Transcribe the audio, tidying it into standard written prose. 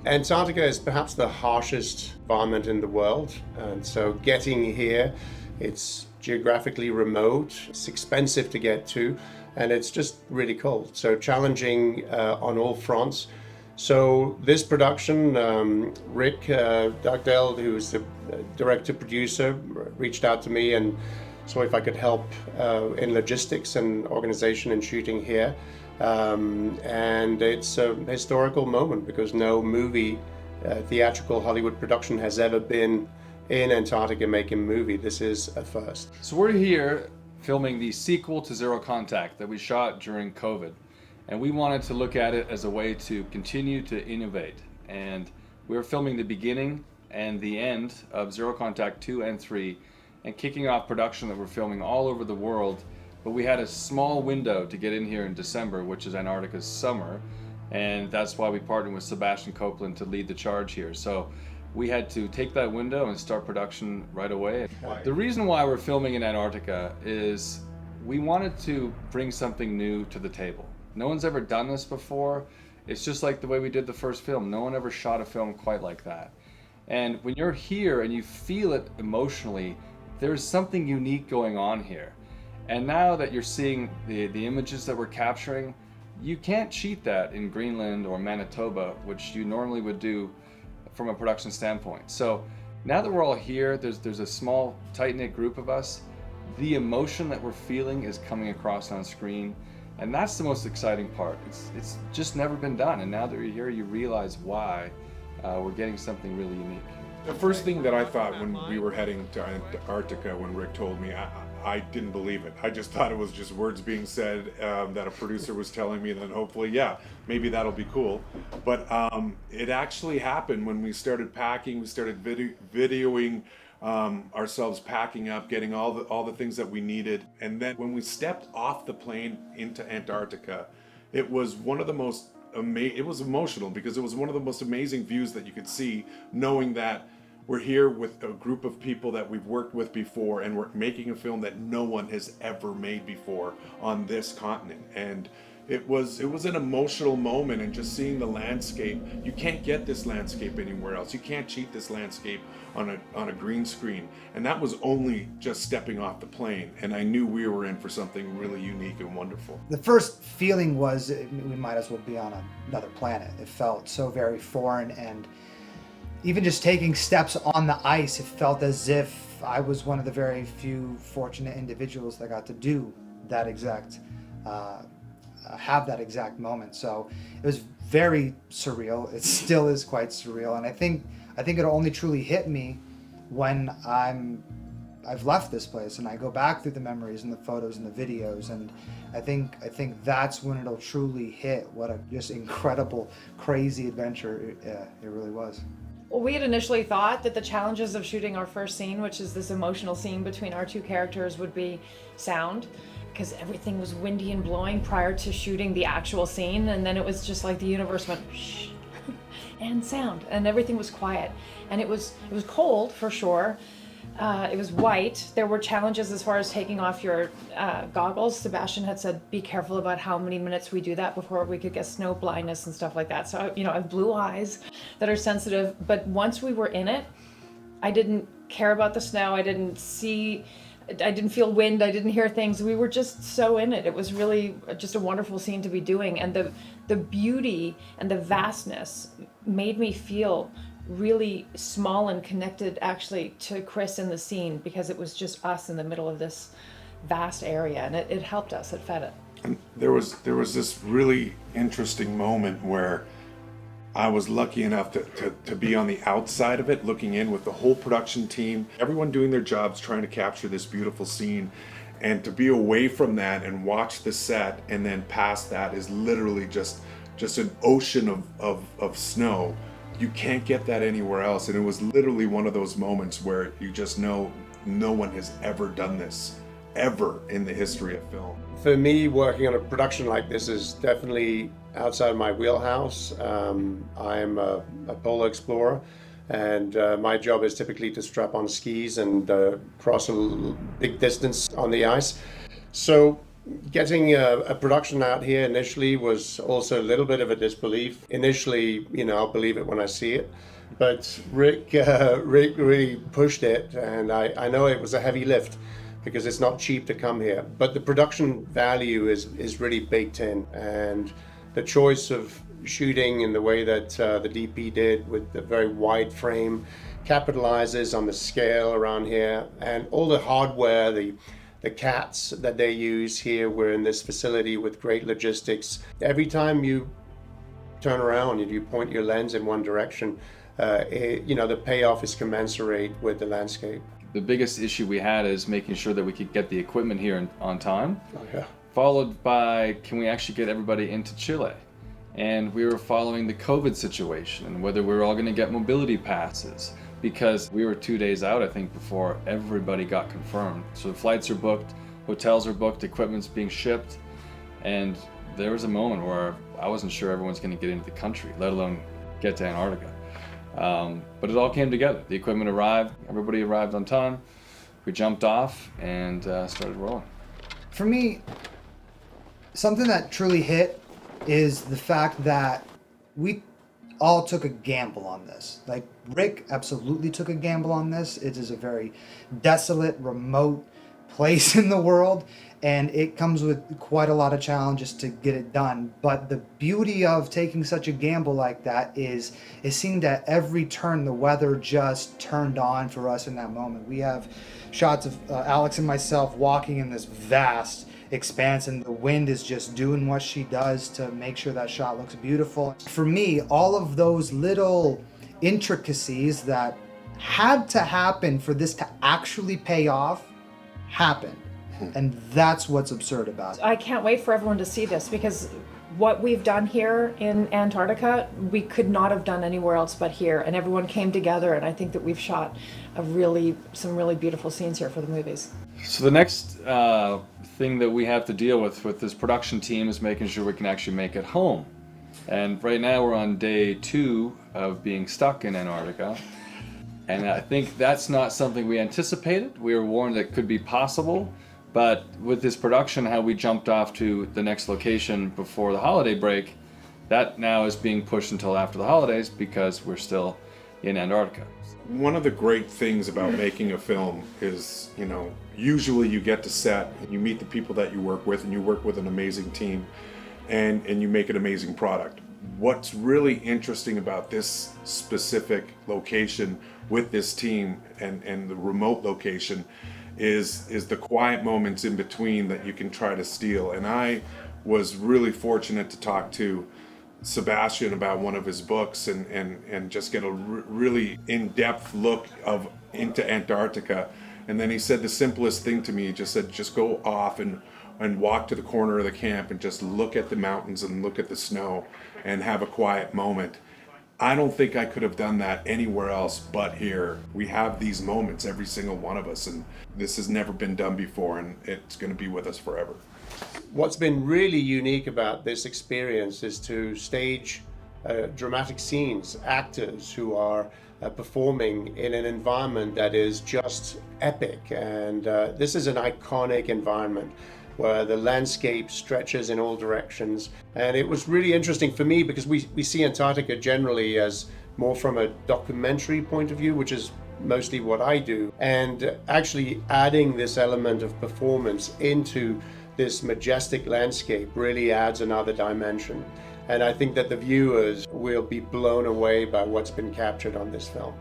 Antarctica is perhaps the harshest environment in the world, and so getting here, it's geographically remote, it's expensive to get to, and it's just really cold. So challenging on all fronts. So this production, Rick Dugdale, who's the director producer, reached out to me and saw if I could help in logistics and organization and shooting here. And it's a historical moment because no movie, theatrical Hollywood production has ever been in Antarctica making a movie. This is a first. So we're here filming the sequel to Zero Contact that we shot during COVID. And we wanted to look at it as a way to continue to innovate. And we were filming the beginning and the end of Zero Contact 2 and 3 and kicking off production that we're filming all over the world. But we had a small window to get in here in December, which is Antarctica's summer. And that's why we partnered with Sebastian Copeland to lead the charge here. So we had to take that window and start production right away. The reason why we're filming in Antarctica is we wanted to bring something new to the table. No one's ever done this before. It's just like the way we did the first film. No one ever shot a film quite like that. And when you're here and you feel it emotionally, there's something unique going on here. And now that you're seeing the images that we're capturing, you can't cheat that in Greenland or Manitoba, which you normally would do from a production standpoint. So now that we're all here, there's a small, tight-knit group of us. The emotion that we're feeling is coming across on screen. And that's the most exciting part. It's just never been done. And now that you're here, you realize why we're getting something really unique. The first thing that I thought when we were heading to Antarctica, when Rick told me, I didn't believe it. I just thought it was just words being said that a producer was telling me, and then hopefully, yeah, maybe that'll be cool. But it actually happened when we started packing. We started videoing ourselves packing up, getting all the things that we needed. And then when we stepped off the plane into Antarctica, it was one of the most it was emotional because it was one of the most amazing views that you could see, knowing that we're here with a group of people that we've worked with before, and we're making a film that no one has ever made before on this continent. And it was an emotional moment, and just seeing the landscape. You can't get this landscape anywhere else. You can't cheat this landscape on a green screen. And that was only just stepping off the plane, and I knew we were in for something really unique and wonderful. The first feeling was we might as well be on another planet. It felt so very foreign, and even just taking steps on the ice, it felt as if I was one of the very few fortunate individuals that got to do that exact have that exact moment. So it was very surreal. It still is quite surreal, and I think it'll only truly hit me when I've left this place and I go back through the memories and the photos and the videos, and I think that's when it'll truly hit what a just incredible, crazy adventure it really was. Well, we had initially thought that the challenges of shooting our first scene, which is this emotional scene between our two characters, would be sound, because everything was windy and blowing prior to shooting the actual scene, and then it was just like the universe went shh and sound, and everything was quiet, and it was cold for sure. It was white. There were challenges as far as taking off your goggles. Sebastian had said, be careful about how many minutes we do that before we could get snow blindness and stuff like that. So, I have blue eyes that are sensitive, but once we were in it, I didn't care about the snow. I didn't feel wind. I didn't hear things. We were just so in it. It was really just a wonderful scene to be doing. And the beauty and the vastness made me feel really small and connected actually to Chris in the scene, because it was just us in the middle of this vast area, and it helped us, it fed it. And there was this really interesting moment where I was lucky enough to be on the outside of it, looking in with the whole production team, everyone doing their jobs, trying to capture this beautiful scene. And to be away from that and watch the set, and then past that is literally just an ocean of snow. You can't get that anywhere else. And it was literally one of those moments where you just know no one has ever done this, ever in the history of film. For me, working on a production like this is definitely outside my wheelhouse. I'm a polo explorer, and my job is typically to strap on skis and cross a big distance on the ice. So Getting a production out here initially was also a little bit of a disbelief. Initially, I'll believe it when I see it. But Rick really pushed it, and I know it was a heavy lift because it's not cheap to come here. But the production value is really baked in, and the choice of shooting in the way that the DP did with the very wide frame capitalizes on the scale around here, and all the hardware, the cats that they use here. We're in this facility with great logistics. Every time you turn around and you point your lens in one direction, the payoff is commensurate with the landscape. The biggest issue we had is making sure that we could get the equipment here on time. Oh, yeah. Followed by, can we actually get everybody into Chile? And we were following the COVID situation and whether we were all going to get mobility passes, because we were 2 days out, I think, before everybody got confirmed. So the flights are booked, hotels are booked, equipment's being shipped, and there was a moment where I wasn't sure everyone's going to get into the country, let alone get to Antarctica. But it all came together. The equipment arrived, everybody arrived on time, we jumped off and started rolling. For me, something that truly hit is the fact that we all took a gamble on this. Like, Rick absolutely took a gamble on this. It is a very desolate, remote place in the world, and it comes with quite a lot of challenges to get it done. But the beauty of taking such a gamble like that is it seemed at every turn the weather just turned on for us in that moment. We have shots of Alex and myself walking in this vast expanse, and the wind is just doing what she does to make sure that shot looks beautiful. For me, all of those little intricacies that had to happen for this to actually pay off happened, and that's what's absurd about it. I can't wait for everyone to see this, because what we've done here in Antarctica, we could not have done anywhere else but here, and everyone came together, and I think that we've shot some really beautiful scenes here for the movies. So the next thing that we have to deal with this production team is making sure we can actually make it home. And right now we're on day 2 of being stuck in Antarctica. And I think that's not something we anticipated. We were warned that it could be possible, but with this production, how we jumped off to the next location before the holiday break, that now is being pushed until after the holidays because we're still in Antarctica. One of the great things about making a film is, usually you get to set and you meet the people that you work with, and you work with an amazing team, and you make an amazing product. What's really interesting about this specific location with this team and the remote location is the quiet moments in between that you can try to steal. And I was really fortunate to talk to Sebastian about one of his books and just get a really in-depth look into Antarctica. And then he said the simplest thing to me. He just said, just go off and walk to the corner of the camp and just look at the mountains and look at the snow and have a quiet moment. I don't think I could have done that anywhere else but here. We have these moments, every single one of us, and this has never been done before, and it's going to be with us forever. What's been really unique about this experience is to stage dramatic scenes, actors who are performing in an environment that is just epic. And this is an iconic environment where the landscape stretches in all directions. And it was really interesting for me because we see Antarctica generally as more from a documentary point of view, which is mostly what I do. And actually adding this element of performance into this majestic landscape really adds another dimension. And I think that the viewers will be blown away by what's been captured on this film.